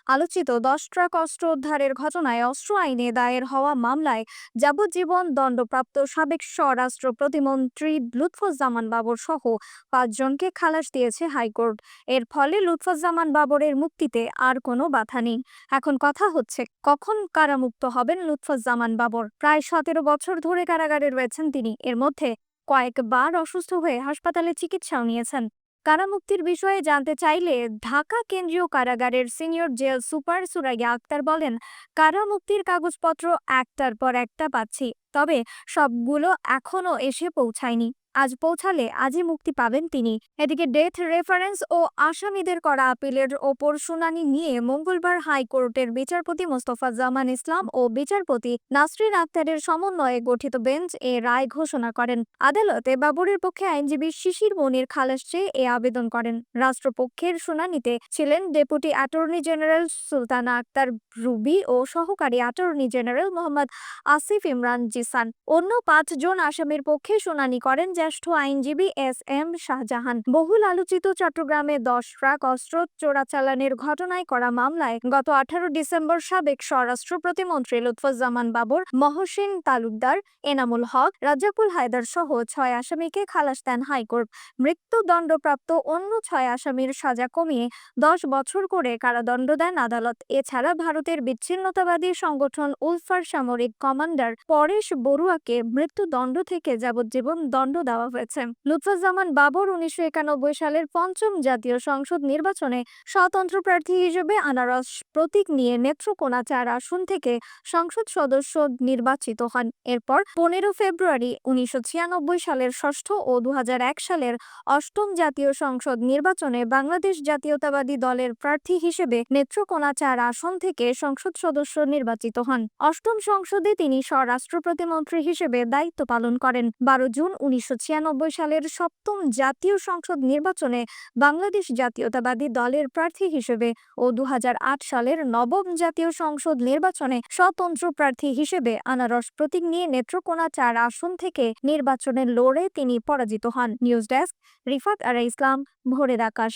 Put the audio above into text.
আলোচিত 10 ট্রাক অস্ত্র উদ্ধারের ঘটনায় অস্ত্র আইনে দায়ের হওয়া মামলায় যাবজ্জীবন দণ্ডপ্রাপ্ত সাবেক স্বরাষ্ট্র প্রতিমন্ত্রী লুৎফুজ্জামান বাবর সহ 5 জনকে খালাস দিয়েছে হাইকোর্ট। এর ফলে লুৎফুজ্জামান বাবরের মুক্তিতে আর কোনো বাধা নেই। এখন কথা হচ্ছে, কখন কারামুক্ত হবেন লুৎফুজ্জামান বাবর? প্রায় 17 বছর ধরে কারাগারে রয়েছেন তিনি। এর মধ্যে কয়েকবার অসুস্থ হয়ে হাসপাতালে চিকিৎসাও নিয়েছেন। কারামুক্তির বিষয়ে জানতে চাইলে ঢাকা কেন্দ্রীয় কারাগারের senior jail super Suraiya Akter বলেন, কারামুক্তির কাগজপত্র একটার পর একটা পাচ্ছি, তবে সবগুলো এখনো এসে পৌঁছায়নি। আজ পৌঁছালে আজই মুক্তি পাবেন তিনি। এদিকে ডেথ রেফারেন্স ও আসামিদের করা আপিলের ওপর শুনানি নিয়ে মঙ্গলবার হাইকোর্টের বিচারপতি মোস্তফা জামান ইসলাম ও বিচারপতি নাসরিন আক্তারের সমন্বয়ে গঠিত বেঞ্চ এ রায় ঘোষণা করেন। আদালতে বাবরের পক্ষে আইনজীবী শিশির মনির খালাস চেয়ে এ আবেদন করেন। রাষ্ট্রপক্ষের শুনানিতে ছিলেন deputy attorney general Sultana Akhtar Ruby ও সহকারী অ্যাটর্নি জেনারেল মোহাম্মদ আসিফ ইমরান জিসান। অন্য 5 জন আসামির পক্ষে শুনানি করেন জ্যেষ্ঠ আইনজীবী এস শাহজাহান। বহুল আলোচিত চট্টগ্রামে 10 ট্রাক অস্ত্র চোরাচালানের ঘটনায় করা মামলায় গত 18 ডিসেম্বর সাবেক স্বরাষ্ট্র প্রতিমন্ত্রী লুৎফুজ্জামান বাবর, মহসিন তালুকদার, এনামুল হক, রাজ্জাকুল হায়দার সহ 6 আসামিকে খালাস দেন হাইকোর্ট। মৃত্যুদণ্ডপ্রাপ্ত অন্য 6 আসামির সাজা কমিয়ে 10 বছর করে কারাদণ্ড দেন আদালত। এছাড়া ভারতের বিচ্ছিন্নতাবাদী সংগঠন উলফার সামরিক কমান্ডার পরেশ বড়ুয়াকে মৃত্যুদণ্ড থেকে যাবজ্জীবন দণ্ড দেওয়া হয়েছে। লুৎফুজ্জামান বাবর 1991 সালের 5ম জাতীয় সংসদ নির্বাচনে স্বতন্ত্র প্রার্থী হিসেবে আনারস প্রতীক নিয়ে নেত্রকোনা 4 আসন থেকে সংসদ সদস্য নির্বাচিত হন। এরপর 15 ফেব্রুয়ারি 1996 সালের 6ষ্ঠ ও 2001 সালের 8ম জাতীয় সংসদ নির্বাচনে বাংলাদেশ জাতীয়তাবাদী দলের প্রার্থী হিসেবে নেত্রকোনা 4 আসন থেকে সংসদ সদস্য নির্বাচিত হন। 8ম সংসদে তিনি স্বরাষ্ট্র প্রতিমন্ত্রী হিসেবে দায়িত্ব পালন করেন। 12 জুন 1996 সালের 7ম জাতীয় সংসদ নির্বাচনে বাংলাদেশ জাতীয়তাবাদী দলের প্রার্থী হিসেবে ও 2008 সালের 9ম জাতীয় সংসদ নির্বাচনে স্বতন্ত্র প্রার্থী হিসেবে আনারস প্রতীক নিয়ে নেত্রকোনা 4 আসন থেকে নির্বাচনে লড়ে তিনি পরাজিত হন। নিউজ ডেস্ক, রিফাত আরা ইসলাম, ভোরের আকাশ।